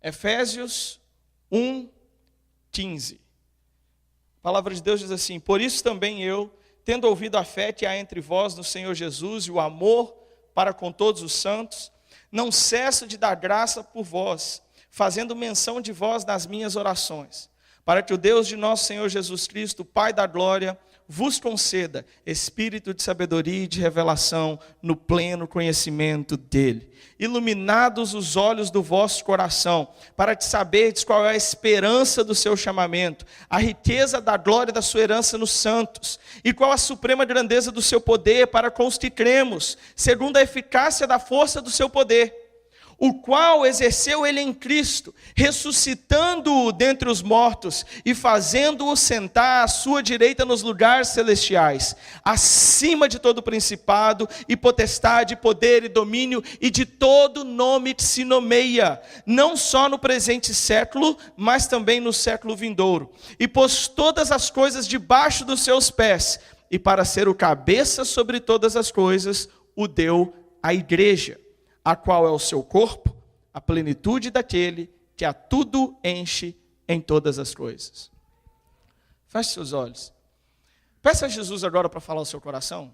Efésios 1:15. A palavra de Deus diz assim: por isso também eu, tendo ouvido a fé que há entre vós no Senhor Jesus e o amor para com todos os santos, não cesso de dar graça por vós, fazendo menção de vós nas minhas orações, para que o Deus de nosso Senhor Jesus Cristo, Pai da glória, vos conceda espírito de sabedoria e de revelação no pleno conhecimento dele, iluminados os olhos do vosso coração, para que saberdes qual é a esperança do seu chamamento, a riqueza da glória da sua herança nos santos, e qual a suprema grandeza do seu poder para com os que cremos, segundo a eficácia da força do seu poder, o qual exerceu ele em Cristo, ressuscitando-o dentre os mortos e fazendo-o sentar à sua direita nos lugares celestiais, acima de todo principado e potestade, poder e domínio e de todo nome que se nomeia, não só no presente século, mas também no século vindouro. E pôs todas as coisas debaixo dos seus pés, e para ser o cabeça sobre todas as coisas, o deu à igreja, a qual é o seu corpo, a plenitude daquele que a tudo enche em todas as coisas. Feche seus olhos. Peça a Jesus agora para falar o seu coração.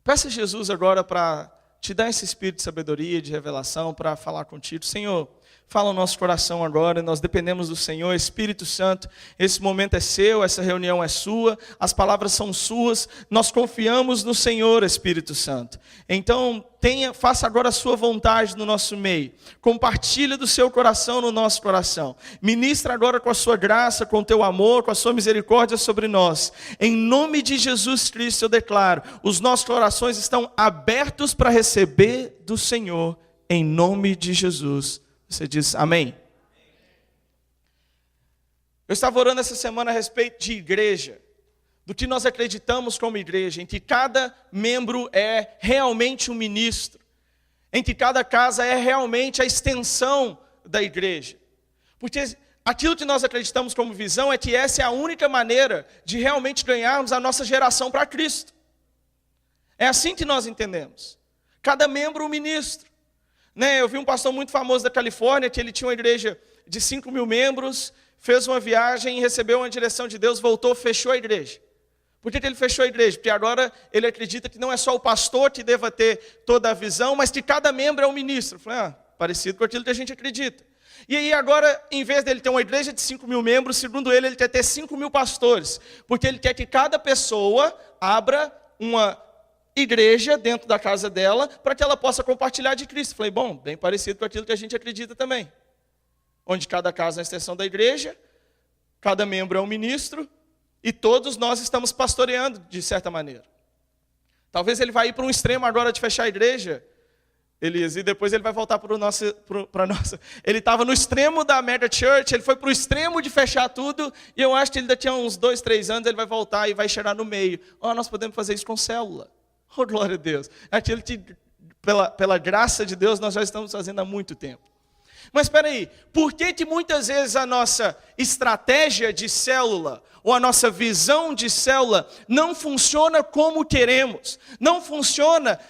Peça a Jesus agora para te dar esse espírito de sabedoria, de revelação, para falar contigo. Senhor, fala o nosso coração agora, nós dependemos do Senhor. Espírito Santo, esse momento é seu, essa reunião é sua, as palavras são suas, nós confiamos no Senhor, Espírito Santo. Então, faça agora a sua vontade no nosso meio, compartilhe do seu coração no nosso coração, ministra agora com a sua graça, com o teu amor, com a sua misericórdia sobre nós. Em nome de Jesus Cristo eu declaro, os nossos corações estão abertos para receber do Senhor, em nome de Jesus. Você diz amém? Eu estava orando essa semana a respeito de igreja, do que nós acreditamos como igreja, em que cada membro é realmente um ministro, em que cada casa é realmente a extensão da igreja. Porque aquilo que nós acreditamos como visão é que essa é a única maneira de realmente ganharmos a nossa geração para Cristo. É assim que nós entendemos. Cada membro um ministro. Eu vi um pastor muito famoso da Califórnia, que ele tinha uma igreja de 5.000 membros, fez uma viagem, recebeu uma direção de Deus, voltou, fechou a igreja. Por que ele fechou a igreja? Porque agora ele acredita que não é só o pastor que deva ter toda a visão, mas que cada membro é um ministro. Eu falei, parecido com aquilo que a gente acredita. E aí agora, em vez dele ter uma igreja de 5.000 membros, segundo ele quer ter 5.000 pastores. Porque ele quer que cada pessoa abra uma igreja dentro da casa dela, para que ela possa compartilhar de Cristo. Falei, bom, bem parecido com aquilo que a gente acredita também. Onde cada casa é uma extensão da igreja, cada membro é um ministro, e todos nós estamos pastoreando, de certa maneira. Talvez ele vai ir para um extremo agora de fechar a igreja, Elias, e depois ele vai voltar para a nossa... Ele estava no extremo da mega church, ele foi para o extremo de fechar tudo, e eu acho que ele daqui a uns 2, 3 anos ele vai voltar e vai chegar no meio. Nós podemos fazer isso com célula. Oh, glória a Deus. Aquilo que, pela graça de Deus, nós já estamos fazendo há muito tempo. Mas espera aí, por que muitas vezes a nossa estratégia de célula, ou a nossa visão de célula, não funciona como queremos? Não funciona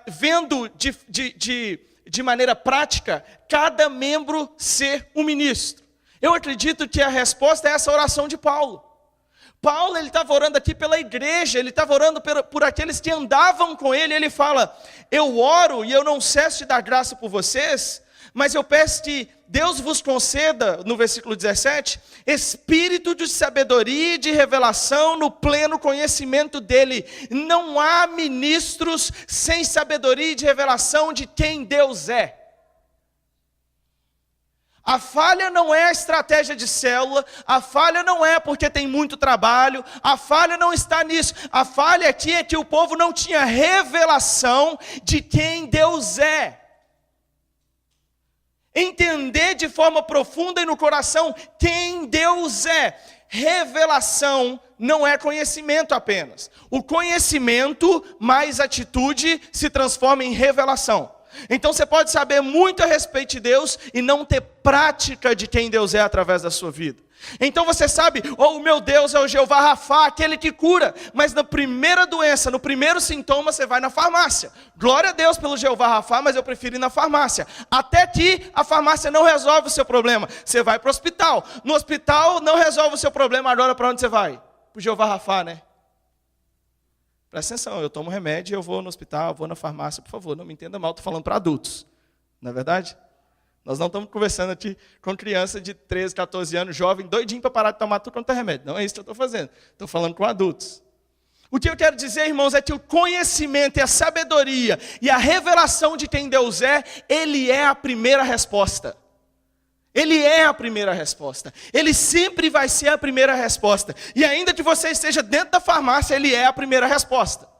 vendo de maneira prática, cada membro ser um ministro. Eu acredito que a resposta é essa oração de Paulo. Paulo, ele estava orando aqui pela igreja, ele estava orando por aqueles que andavam com ele, ele fala, eu oro e eu não cesso de dar graça por vocês, mas eu peço que Deus vos conceda, no versículo 17, espírito de sabedoria e de revelação no pleno conhecimento dele. Não há ministros sem sabedoria e de revelação de quem Deus é. A falha não é a estratégia de célula, a falha não é porque tem muito trabalho, a falha não está nisso. A falha aqui é que o povo não tinha revelação de quem Deus é. Entender de forma profunda e no coração quem Deus é. Revelação não é conhecimento apenas. O conhecimento mais atitude se transforma em revelação. Então você pode saber muito a respeito de Deus e não ter prática de quem Deus é através da sua vida. Então você sabe, o meu Deus é o Jeová Rafá, aquele que cura. Mas na primeira doença, no primeiro sintoma, você vai na farmácia. Glória a Deus pelo Jeová Rafá, mas eu prefiro ir na farmácia. Até que a farmácia não resolve o seu problema. Você vai para o hospital. No hospital não resolve o seu problema, agora para onde você vai? Para o Jeová Rafá, né? Presta atenção, eu tomo remédio, eu vou no hospital, vou na farmácia, por favor, não me entenda mal, estou falando para adultos. Não é verdade? Nós não estamos conversando aqui com criança de 13, 14 anos, jovem, doidinho para parar de tomar tudo quanto é remédio. Não é isso que eu estou fazendo. Estou falando com adultos. O que eu quero dizer, irmãos, é que o conhecimento e a sabedoria e a revelação de quem Deus é, Ele é a primeira resposta. Ele é a primeira resposta. Ele sempre vai ser a primeira resposta. E ainda que você esteja dentro da farmácia, Ele é a primeira resposta.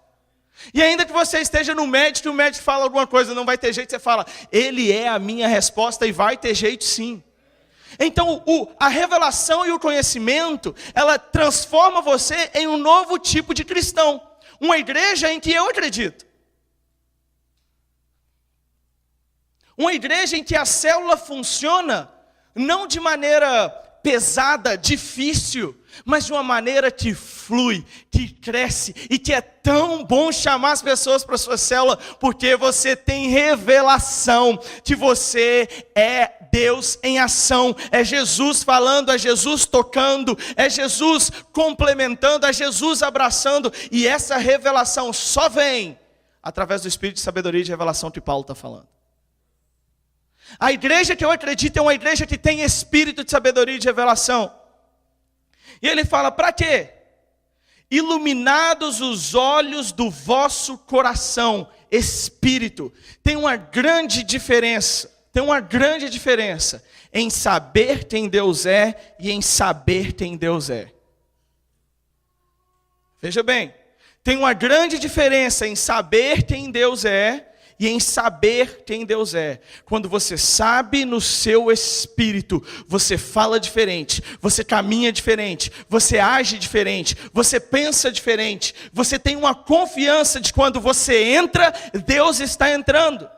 E ainda que você esteja no médico e o médico fala alguma coisa, não vai ter jeito, você fala, Ele é a minha resposta e vai ter jeito sim. Então a revelação e o conhecimento, ela transforma você em um novo tipo de cristão. Uma igreja em que eu acredito. Uma igreja em que a célula funciona, não de maneira pesada, difícil, mas de uma maneira que flui, que cresce, e que é tão bom chamar as pessoas para a sua célula, porque você tem revelação, que você é Deus em ação, é Jesus falando, é Jesus tocando, é Jesus complementando, é Jesus abraçando, e essa revelação só vem através do Espírito de sabedoria e de revelação que Paulo está falando. A igreja que eu acredito é uma igreja que tem espírito de sabedoria e de revelação. E ele fala, para quê? Iluminados os olhos do vosso coração, espírito. Tem uma grande diferença em saber quem Deus é e em saber quem Deus é. Veja bem, tem uma grande diferença em saber quem Deus é e em saber quem Deus é. Quando você sabe no seu espírito, você fala diferente, você caminha diferente, você age diferente, você pensa diferente, você tem uma confiança de quando você entra, Deus está entrando.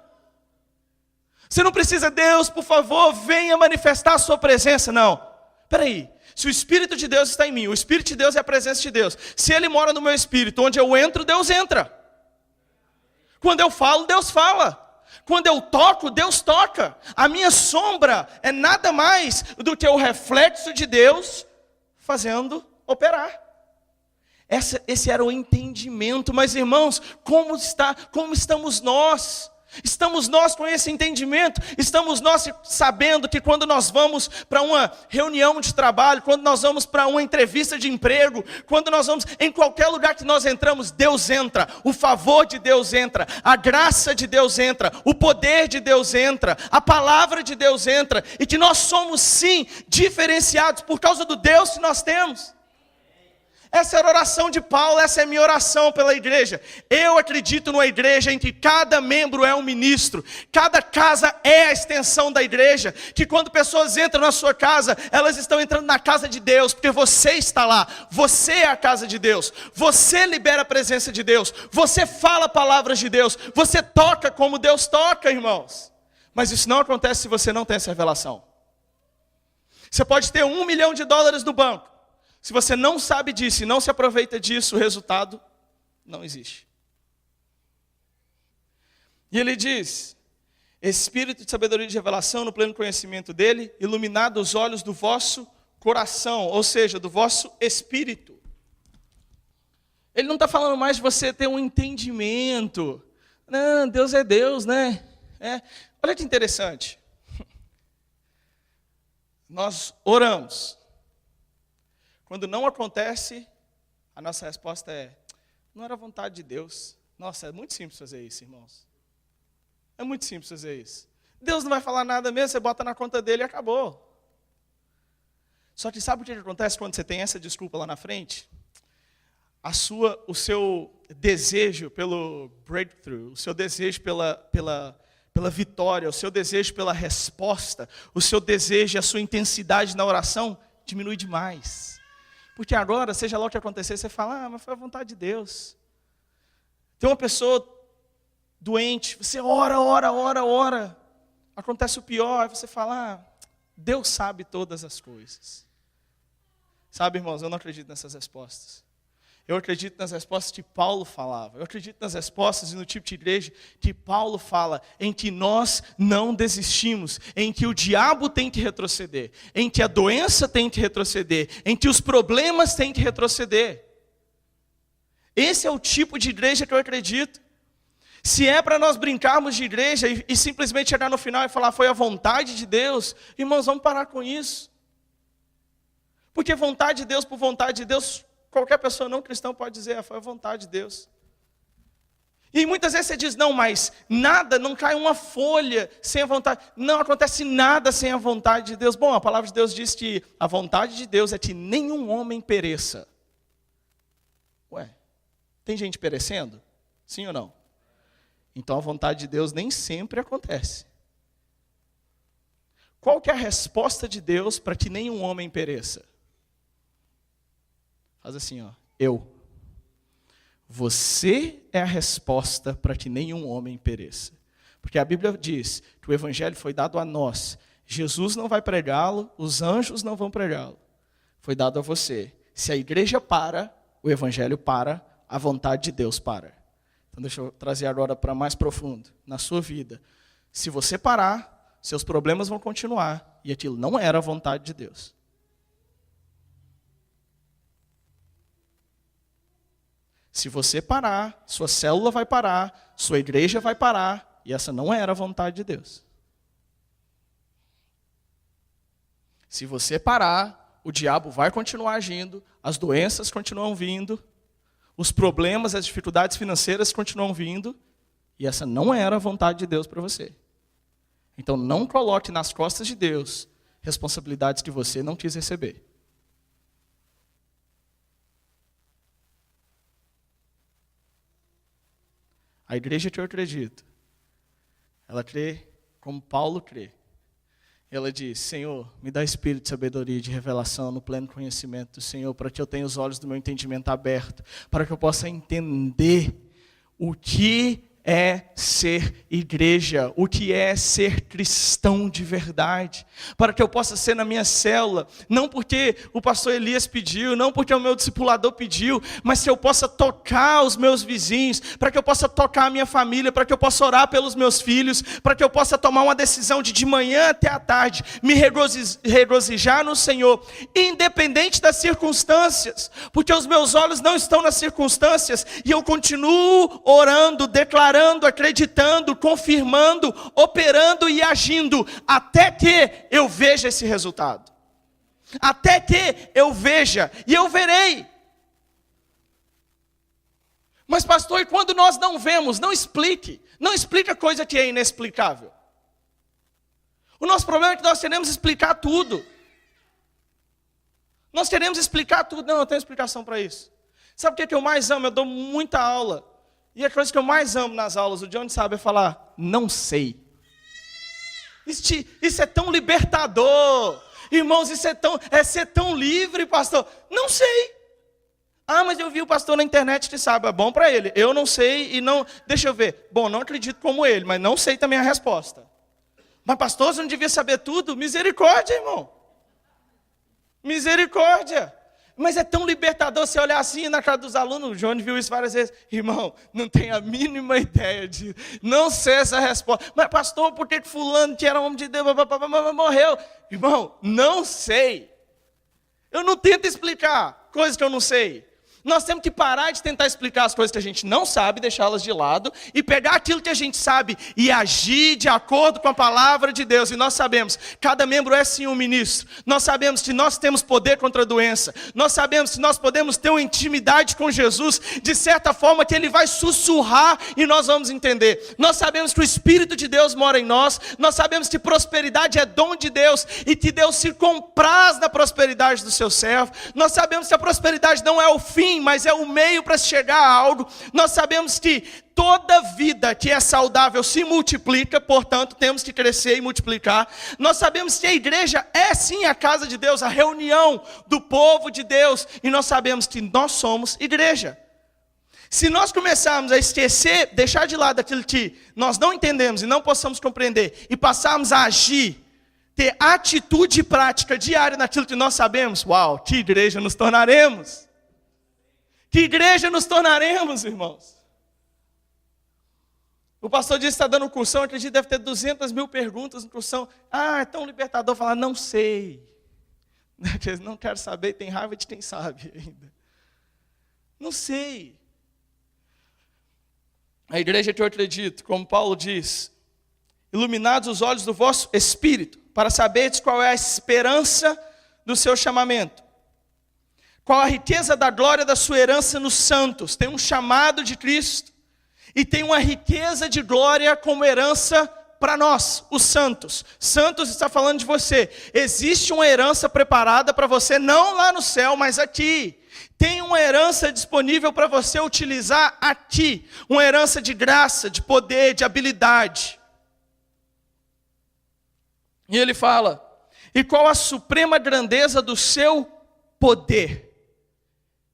Você não precisa, Deus, por favor, venha manifestar a sua presença, não. Espera aí, se o Espírito de Deus está em mim, o Espírito de Deus é a presença de Deus, se Ele mora no meu espírito, onde eu entro, Deus entra. Quando eu falo, Deus fala. Quando eu toco, Deus toca. A minha sombra é nada mais do que o reflexo de Deus fazendo operar. Esse era o entendimento. Mas irmãos, como estamos nós? Estamos nós com esse entendimento? Estamos nós sabendo que quando nós vamos para uma reunião de trabalho, quando nós vamos para uma entrevista de emprego, quando nós vamos em qualquer lugar que nós entramos, Deus entra, o favor de Deus entra, a graça de Deus entra, o poder de Deus entra, a palavra de Deus entra, e que nós somos sim diferenciados por causa do Deus que nós temos. Essa era a oração de Paulo, essa é a minha oração pela igreja. Eu acredito numa igreja em que cada membro é um ministro, cada casa é a extensão da igreja, que quando pessoas entram na sua casa, elas estão entrando na casa de Deus, porque você está lá, você é a casa de Deus, você libera a presença de Deus, você fala palavras de Deus, você toca como Deus toca, irmãos. Mas isso não acontece se você não tem essa revelação. Você pode ter $1 milhão no banco, se você não sabe disso e não se aproveita disso, o resultado não existe. E ele diz, espírito de sabedoria e de revelação no pleno conhecimento dele, iluminado os olhos do vosso coração, ou seja, do vosso espírito. Ele não está falando mais de você ter um entendimento. Não, Deus é Deus, né? Olha que interessante. Nós oramos. Quando não acontece, a nossa resposta é, não era vontade de Deus. Nossa, é muito simples fazer isso, irmãos. É muito simples fazer isso. Deus não vai falar nada mesmo, você bota na conta dele e acabou. Só que sabe o que acontece quando você tem essa desculpa lá na frente? O seu desejo pelo breakthrough, o seu desejo pela vitória, o seu desejo pela resposta, o seu desejo e a sua intensidade na oração diminui demais. Porque agora, seja lá o que acontecer, você fala, mas foi a vontade de Deus. Tem uma pessoa doente, você ora. Acontece o pior, aí você fala, Deus sabe todas as coisas. Sabe, irmãos, eu não acredito nessas respostas. Eu acredito nas respostas que Paulo falava. Eu acredito nas respostas e no tipo de igreja que Paulo fala, em que nós não desistimos, em que o diabo tem que retroceder, em que a doença tem que retroceder, em que os problemas têm que retroceder. Esse é o tipo de igreja que eu acredito. Se é para nós brincarmos de igreja e simplesmente chegar no final e falar, foi a vontade de Deus, irmãos, vamos parar com isso. Porque vontade de Deus por vontade de Deus, qualquer pessoa não cristã pode dizer, foi a vontade de Deus. E muitas vezes você diz, não, mas nada, não cai uma folha sem a vontade. Não acontece nada sem a vontade de Deus. Bom, a palavra de Deus diz que a vontade de Deus é que nenhum homem pereça. Ué, tem gente perecendo? Sim ou não? Então a vontade de Deus nem sempre acontece. Qual que é a resposta de Deus para que nenhum homem pereça? Faz assim, eu. Você é a resposta para que nenhum homem pereça. Porque a Bíblia diz que o evangelho foi dado a nós. Jesus não vai pregá-lo, os anjos não vão pregá-lo. Foi dado a você. Se a igreja para, o evangelho para, a vontade de Deus para. Então deixa eu trazer agora para mais profundo. Na sua vida, se você parar, seus problemas vão continuar. E aquilo não era a vontade de Deus. Se você parar, sua célula vai parar, sua igreja vai parar, e essa não era a vontade de Deus. Se você parar, o diabo vai continuar agindo, as doenças continuam vindo, os problemas, as dificuldades financeiras continuam vindo, e essa não era a vontade de Deus para você. Então não coloque nas costas de Deus responsabilidades que você não quis receber. A igreja que eu acredito, ela crê como Paulo crê. Ela diz, Senhor, me dá espírito de sabedoria e de revelação no pleno conhecimento do Senhor, para que eu tenha os olhos do meu entendimento abertos, para que eu possa entender o que é ser igreja, o que é ser cristão de verdade, para que eu possa ser na minha célula, não porque o pastor Elias pediu, não porque o meu discipulador pediu, mas que eu possa tocar os meus vizinhos, para que eu possa tocar a minha família, para que eu possa orar pelos meus filhos, para que eu possa tomar uma decisão de manhã até à tarde, me regozijar no Senhor, independente das circunstâncias, porque os meus olhos não estão nas circunstâncias, e eu continuo orando, declarando, acreditando, confirmando, operando e agindo, até que eu veja esse resultado. Até que eu veja, e eu verei. Mas pastor, e quando nós não vemos, não explique coisa que é inexplicável. O nosso problema é que nós queremos explicar tudo. Nós queremos explicar tudo, não tenho explicação para isso. Sabe o que eu mais amo? Eu dou muita aula. E a coisa que eu mais amo nas aulas, o Johnny sabe, é falar, não sei. Isso é tão libertador. Irmãos, isso é ser tão livre, pastor. Não sei. Mas eu vi o pastor na internet que sabe, é bom para ele. Eu não sei e não... Deixa eu ver. Bom, não acredito como ele, mas não sei também a resposta. Mas pastor, você não devia saber tudo? Misericórdia, irmão. Misericórdia. Mas é tão libertador você olhar assim na cara dos alunos. O Johnny viu isso várias vezes. Irmão, não tenho a mínima ideia de... Não sei essa resposta. Mas pastor, por que fulano que era homem de Deus morreu? Irmão, não sei. Eu não tento explicar coisas que eu não sei. Nós temos que parar de tentar explicar as coisas que a gente não sabe, deixá-las de lado, e pegar aquilo que a gente sabe e agir de acordo com a palavra de Deus. E nós sabemos, cada membro é sim um ministro. Nós sabemos que nós temos poder contra a doença. Nós sabemos que nós podemos ter uma intimidade com Jesus, de certa forma que Ele vai sussurrar e nós vamos entender. Nós sabemos que o Espírito de Deus mora em nós. Nós sabemos que prosperidade é dom de Deus e que Deus se compraz na prosperidade do seu servo. Nós sabemos que a prosperidade não é o fim, mas é o meio para chegar a algo. Nós sabemos que toda vida que é saudável se multiplica, portanto temos que crescer e multiplicar. Nós sabemos que a igreja é sim a casa de Deus, a reunião do povo de Deus, e nós sabemos que nós somos igreja. Se nós começarmos a esquecer, deixar de lado aquilo que nós não entendemos e não possamos compreender, e passarmos a agir, ter atitude prática diária naquilo que nós sabemos, uau, que igreja nos tornaremos! Que igreja nos tornaremos, irmãos? O pastor disse que está dando cursão, acredito que deve ter 200 mil perguntas no cursão. É tão libertador falar, não sei. Não quero saber, tem raiva de quem sabe ainda. Não sei. A igreja que eu acredito, como Paulo diz, iluminados os olhos do vosso espírito, para saberes qual é a esperança do seu chamamento, qual a riqueza da glória da sua herança nos santos. Tem um chamado de Cristo, e tem uma riqueza de glória como herança para nós, os santos. Santos está falando de você. Existe uma herança preparada para você, não lá no céu, mas aqui. Tem uma herança disponível para você utilizar aqui. Uma herança de graça, de poder, de habilidade. E ele fala, e qual a suprema grandeza do seu poder,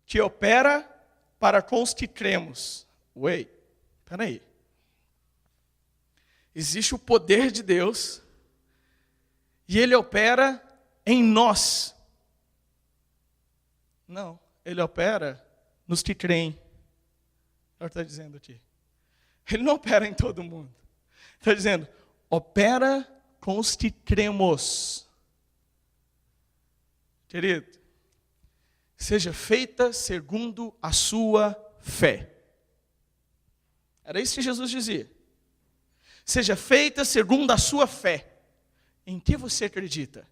que opera para com os que cremos. Espera aí. Existe o poder de Deus, e ele opera em nós. Não. Ele opera nos que creem. É o que está dizendo aqui. Ele não opera em todo mundo. Está dizendo, opera com os que cremos. Querido, seja feita segundo a sua fé. Era isso que Jesus dizia. Seja feita segundo a sua fé. Em que você acredita?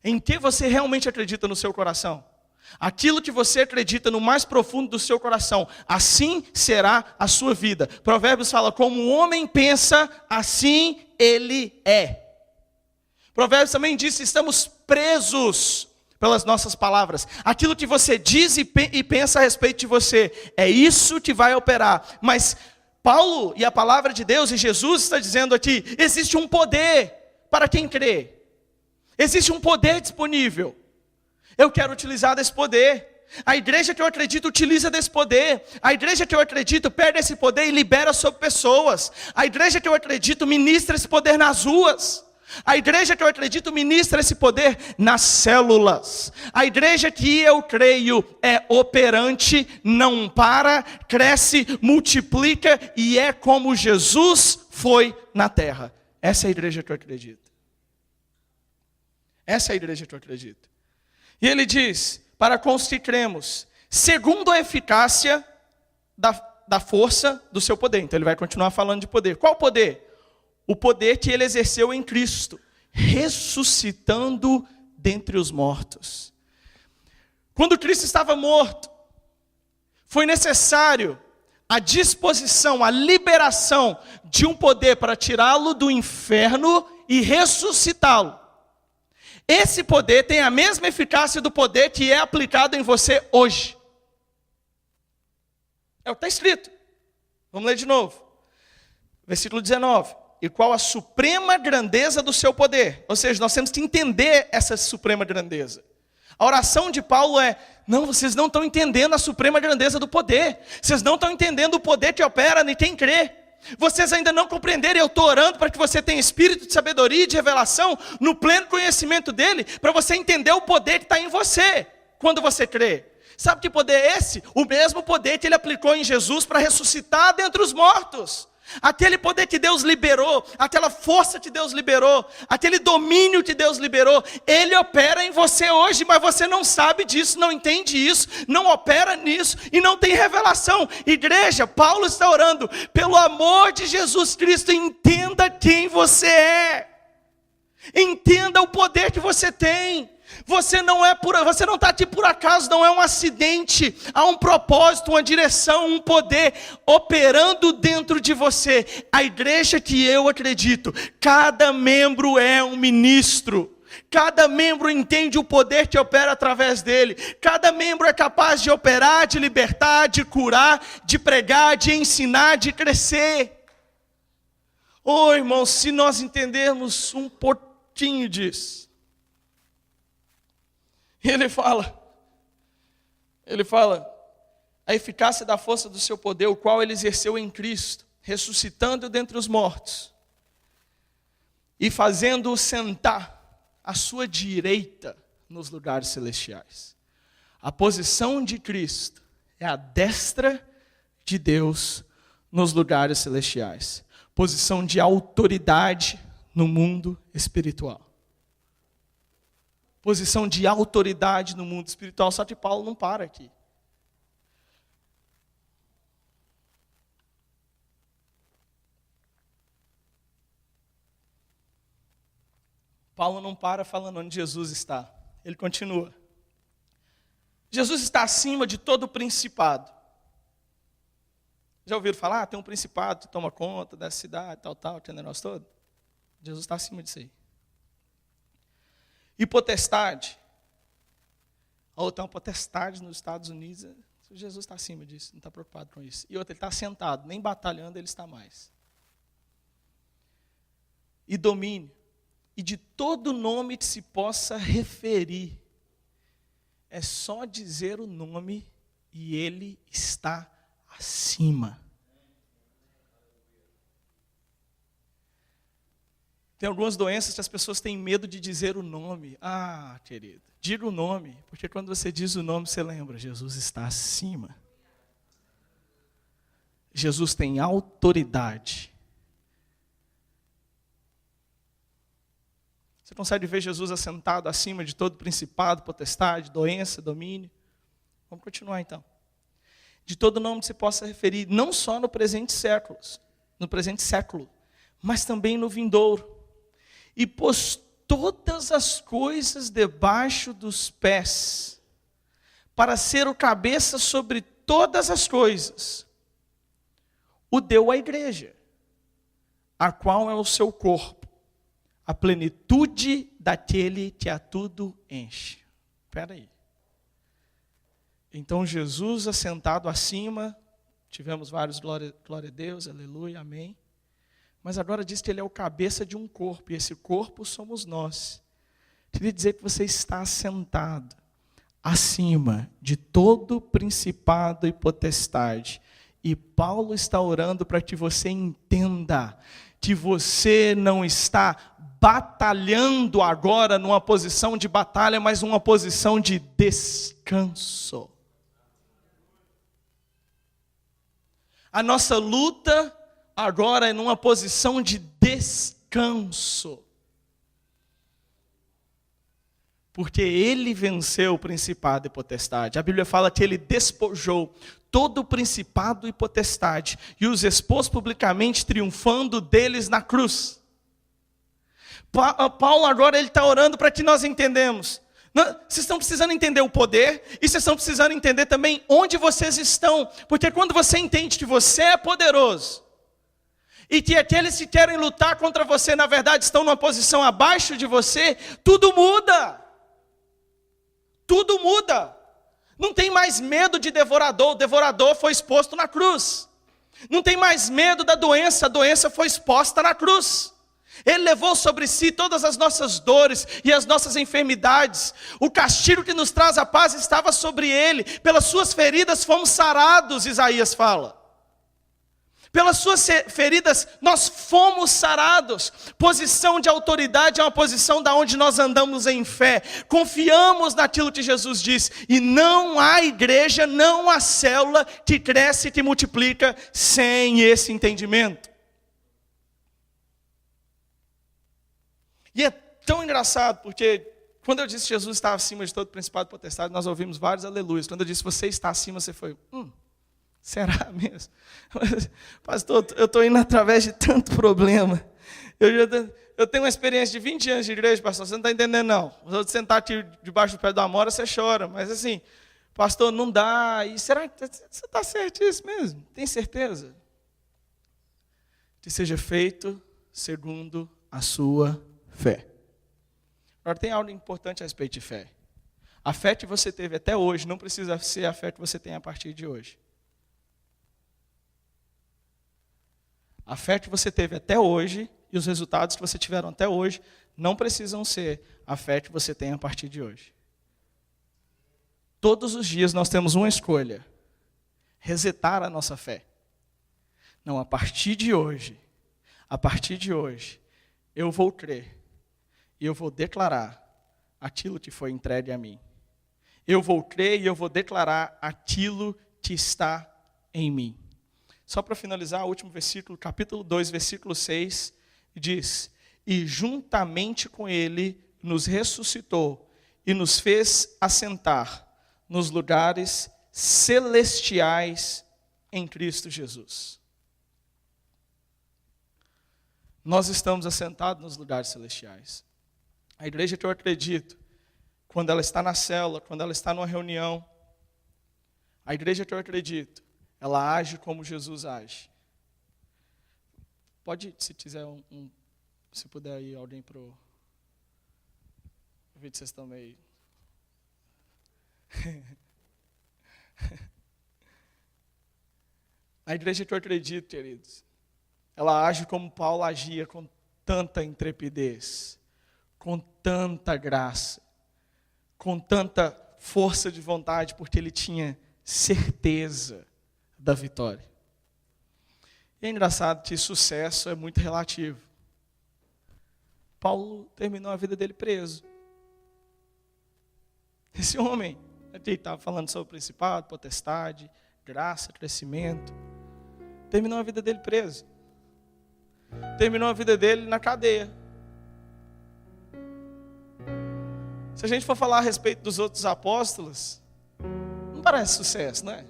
Em que você realmente acredita no seu coração? Aquilo que você acredita no mais profundo do seu coração, assim será a sua vida. Provérbios fala, como o homem pensa, assim ele é. Provérbios também diz, estamos presos pelas nossas palavras. Aquilo que você diz e pensa a respeito de você, é isso que vai operar. Mas Paulo e a palavra de Deus e Jesus está dizendo aqui, existe um poder para quem crê. Existe um poder disponível. Eu quero utilizar desse poder. A igreja que eu acredito utiliza desse poder. A igreja que eu acredito pega esse poder e libera sobre pessoas. A igreja que eu acredito ministra esse poder nas ruas. A igreja que eu acredito ministra esse poder nas células. A igreja que eu creio é operante, não para, cresce, multiplica e é como Jesus foi na terra. Essa é a igreja que eu acredito. Essa é a igreja que eu acredito. E ele diz, para com os que cremos, segundo a eficácia da força do seu poder. Então ele vai continuar falando de poder. Qual poder? O poder que ele exerceu em Cristo, ressuscitando dentre os mortos. Quando Cristo estava morto, foi necessário a disposição, a liberação de um poder para tirá-lo do inferno e ressuscitá-lo. Esse poder tem a mesma eficácia do poder que é aplicado em você hoje. É o que está escrito. Vamos ler de novo. Versículo 19. E qual a suprema grandeza do seu poder? Ou seja, nós temos que entender essa suprema grandeza. A oração de Paulo é, não, vocês não estão entendendo a suprema grandeza do poder. Vocês não estão entendendo o poder que opera em quem crê. Vocês ainda não compreenderam, eu estou orando para que você tenha espírito de sabedoria e de revelação, no pleno conhecimento dele, para você entender o poder que está em você, quando você crê. Sabe que poder é esse? O mesmo poder que ele aplicou em Jesus para ressuscitar dentre os mortos. Aquele poder que Deus liberou, aquela força que Deus liberou, aquele domínio que Deus liberou, ele opera em você hoje, mas você não sabe disso, não entende isso, não opera nisso e não tem revelação. Igreja, Paulo está orando, pelo amor de Jesus Cristo, entenda quem você é, entenda o poder que você tem. Você não está aqui por acaso, não é um acidente. Há um propósito, uma direção, um poder operando dentro de você. A igreja que eu acredito, cada membro é um ministro. Cada membro entende o poder que opera através dele. Cada membro é capaz de operar, de libertar, de curar, de pregar, de ensinar, de crescer. Oh, irmãos, se nós entendermos um pouquinho disso. Ele fala, a eficácia da força do seu poder, o qual ele exerceu em Cristo, ressuscitando dentre os mortos e fazendo-o sentar à sua direita nos lugares celestiais. A posição de Cristo é a destra de Deus nos lugares celestiais. Posição de autoridade no mundo espiritual. Posição de autoridade no mundo espiritual. Só que Paulo não para aqui. Paulo não para falando onde Jesus está. Ele continua. Jesus está acima de todo principado. Já ouviram falar? Tem um principado que toma conta dessa cidade, tal, aquele negócio todo? Jesus está acima disso aí. E potestade. Ou tem uma potestade nos Estados Unidos. Jesus está acima disso, não está preocupado com isso. E outro, ele está sentado, nem batalhando ele está mais. E domínio. E de todo nome que se possa referir. É só dizer o nome e ele está acima. Tem algumas doenças que as pessoas têm medo de dizer o nome. Ah, querido, diga o nome, porque quando você diz o nome, você lembra, Jesus está acima. Jesus tem autoridade. Você consegue ver Jesus assentado acima de todo principado, potestade, doença, domínio? Vamos continuar então. De todo nome que se possa referir, não só no presente século, mas também no vindouro. E pôs todas as coisas debaixo dos pés, para ser o cabeça sobre todas as coisas. O deu à igreja, a qual é o seu corpo. A plenitude daquele que a tudo enche. Espera aí. Então Jesus assentado acima, tivemos vários glória a Deus, aleluia, amém. Mas agora diz que ele é o cabeça de um corpo, e esse corpo somos nós. Queria dizer que você está assentado acima de todo principado e potestade. E Paulo está orando para que você entenda que você não está batalhando agora numa posição de batalha, mas numa posição de descanso. A nossa luta agora é numa posição de descanso. Porque ele venceu o principado e potestade. A Bíblia fala que ele despojou todo o principado e potestade e os expôs publicamente, triunfando deles na cruz. Paulo agora ele está orando para que nós entendamos. Vocês estão precisando entender o poder e vocês estão precisando entender também onde vocês estão. Porque quando você entende que você é poderoso e que aqueles que querem lutar contra você, na verdade, estão numa posição abaixo de você, tudo muda. Tudo muda. Não tem mais medo de devorador. O devorador foi exposto na cruz. Não tem mais medo da doença. A doença foi exposta na cruz. Ele levou sobre si todas as nossas dores e as nossas enfermidades. O castigo que nos traz a paz estava sobre ele. Pelas suas feridas fomos sarados, Isaías fala. Pelas suas feridas nós fomos sarados. Posição de autoridade é uma posição da onde nós andamos em fé. Confiamos naquilo que Jesus diz. E não há igreja, não há célula que cresce e que multiplica sem esse entendimento. E é tão engraçado, porque quando eu disse que Jesus estava acima de todo principado e potestade, nós ouvimos vários aleluias. Quando eu disse você está acima, você foi, será mesmo? Pastor, eu estou indo através de tanto problema. Eu tenho uma experiência de 20 anos de igreja, pastor, você não está entendendo não. Você sentar aqui debaixo do pé da amora, você chora. Mas assim, pastor, não dá. E será que você está certíssimo mesmo? Tem certeza? Que seja feito segundo a sua fé. Agora tem algo importante a respeito de fé. A fé que você teve até hoje não precisa ser a fé que você tem a partir de hoje. A fé que você teve até hoje e os resultados que você tiveram até hoje não precisam ser a fé que você tem a partir de hoje. Todos os dias nós temos uma escolha. resetar a nossa fé. Não, a partir de hoje, eu vou crer e eu vou declarar aquilo que foi entregue a mim. Eu vou crer e eu vou declarar aquilo que está em mim. Só para finalizar, o último versículo, capítulo 2, versículo 6, diz: e juntamente com ele nos ressuscitou e nos fez assentar nos lugares celestiais em Cristo Jesus. Nós estamos assentados nos lugares celestiais. A igreja que eu acredito, quando ela está na célula, quando ela está numa reunião, a igreja que eu acredito, ela age como Jesus age. Pode, se quiser, se puder ir alguém para o vídeo, vocês estão meio... A igreja que eu acredito, queridos, ela age como Paulo agia, com tanta intrepidez, com tanta graça, com tanta força de vontade, porque ele tinha certeza da vitória. E é engraçado que sucesso é muito relativo. Paulo terminou a vida dele preso. Esse homem, ele estava falando sobre principado, potestade, graça, crescimento, terminou a vida dele preso. Terminou a vida dele na cadeia. Se a gente for falar a respeito dos outros apóstolos, não parece sucesso, não é?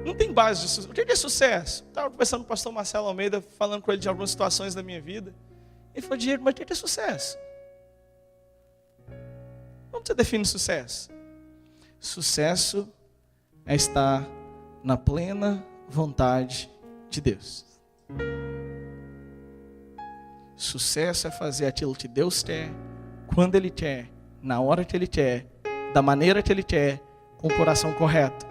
Não tem base de sucesso. O que é sucesso? Estava conversando com o pastor Marcelo Almeida, falando com ele de algumas situações da minha vida. Ele falou: Diego, mas o que é sucesso? Como você define sucesso? Sucesso é estar na plena vontade de Deus. Sucesso é fazer aquilo que Deus quer, quando Ele quer, na hora que Ele quer, da maneira que Ele quer, com o coração correto.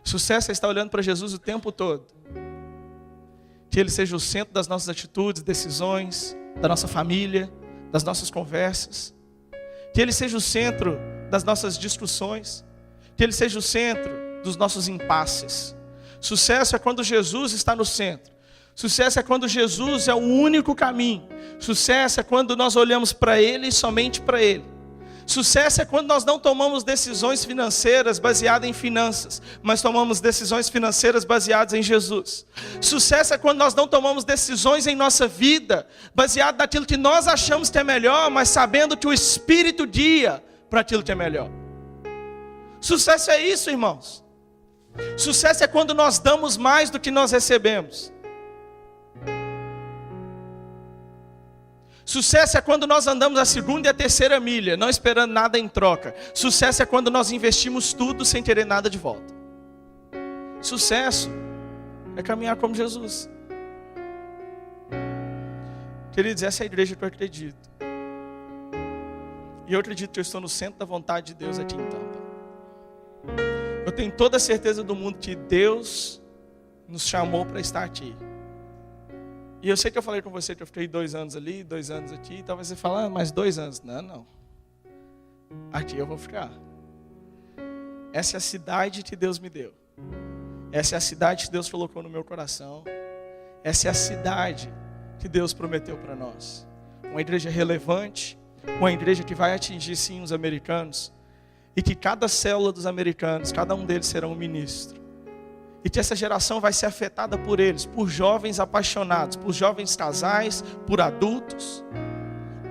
Sucesso é estar olhando para Jesus o tempo todo. Que Ele seja o centro das nossas atitudes, decisões, da nossa família, das nossas conversas. Que Ele seja o centro das nossas discussões. Que Ele seja o centro dos nossos impasses. Sucesso é quando Jesus está no centro. Sucesso é quando Jesus é o único caminho. Sucesso é quando nós olhamos para Ele e somente para Ele. Sucesso é quando nós não tomamos decisões financeiras baseadas em finanças, mas tomamos decisões financeiras baseadas em Jesus. Sucesso é quando nós não tomamos decisões em nossa vida baseadas naquilo que nós achamos que é melhor, mas sabendo que o Espírito guia para aquilo que é melhor. Sucesso é isso, irmãos. Sucesso é quando nós damos mais do que nós recebemos. Sucesso é quando nós andamos a segunda e a terceira milha, não esperando nada em troca. Sucesso é quando nós investimos tudo sem querer nada de volta. Sucesso é caminhar como Jesus. Queridos, essa é a igreja que eu acredito. E eu acredito que eu estou no centro da vontade de Deus aqui em Tampa. Eu tenho toda a certeza do mundo que Deus nos chamou para estar aqui. E eu sei que eu falei com você que eu fiquei 2 anos ali, 2 anos aqui. Talvez você fale, mais 2 anos. Não. Aqui eu vou ficar. Essa é a cidade que Deus me deu. Essa é a cidade que Deus colocou no meu coração. Essa é a cidade que Deus prometeu para nós. Uma igreja relevante, uma igreja que vai atingir sim os americanos. E que cada célula dos americanos, cada um deles será um ministro. E que essa geração vai ser afetada por eles, por jovens apaixonados, por jovens casais, por adultos,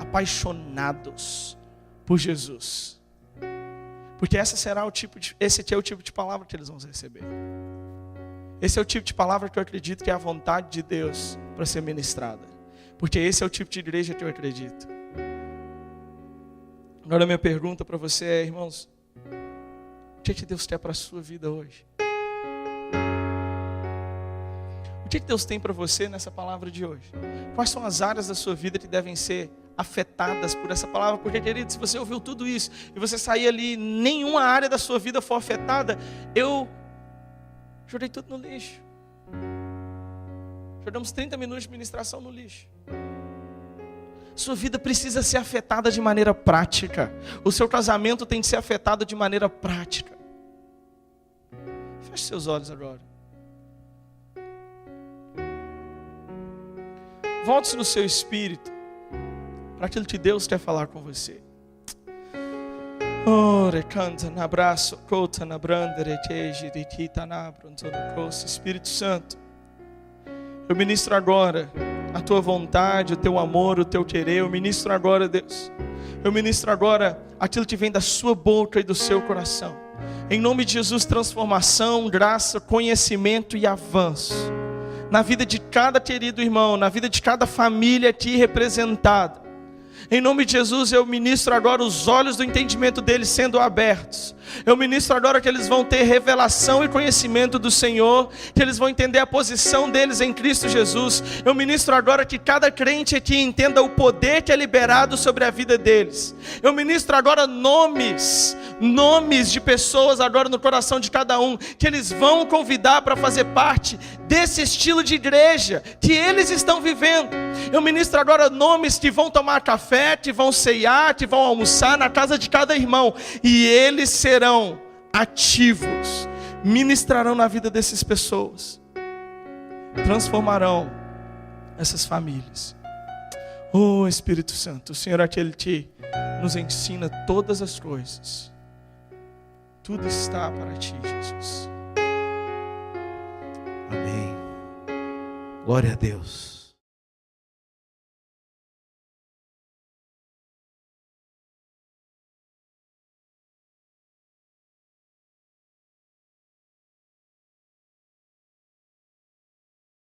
apaixonados por Jesus. Porque esse é o tipo de palavra que eles vão receber. Esse é o tipo de palavra que eu acredito que é a vontade de Deus para ser ministrada. Porque esse é o tipo de igreja que eu acredito. Agora a minha pergunta para você é, irmãos, o que Deus quer para a sua vida hoje? O que Deus tem para você nessa palavra de hoje? Quais são as áreas da sua vida que devem ser afetadas por essa palavra? Porque, querido, se você ouviu tudo isso e você sair ali, nenhuma área da sua vida for afetada, eu joguei tudo no lixo. Jogamos 30 minutos de ministração no lixo. Sua vida precisa ser afetada de maneira prática. O seu casamento tem que ser afetado de maneira prática. Feche seus olhos agora. Volte-se no seu espírito para aquilo que Deus quer falar com você. Espírito Santo, eu ministro agora a tua vontade, o teu amor, o teu querer. Eu ministro agora, Deus. Eu ministro agora aquilo que vem da sua boca e do seu coração. Em nome de Jesus, transformação, graça, conhecimento e avanço na vida de cada querido irmão, na vida de cada família aqui representada. Em nome de Jesus, eu ministro agora os olhos do entendimento deles sendo abertos. Eu ministro agora que eles vão ter revelação e conhecimento do Senhor, que eles vão entender a posição deles em Cristo Jesus. Eu ministro agora que cada crente aqui entenda o poder que é liberado sobre a vida deles. Eu ministro agora nomes de pessoas agora no coração de cada um, que eles vão convidar para fazer parte desse estilo de igreja que eles estão vivendo. Eu ministro agora nomes que vão tomar café, que vão ceiar, que vão almoçar na casa de cada irmão, e eles serão ativos, ministrarão na vida dessas pessoas, transformarão essas famílias. Oh Espírito Santo, o Senhor é aquele que nos ensina todas as coisas. Tudo está para ti, Jesus. Amém. Glória a Deus.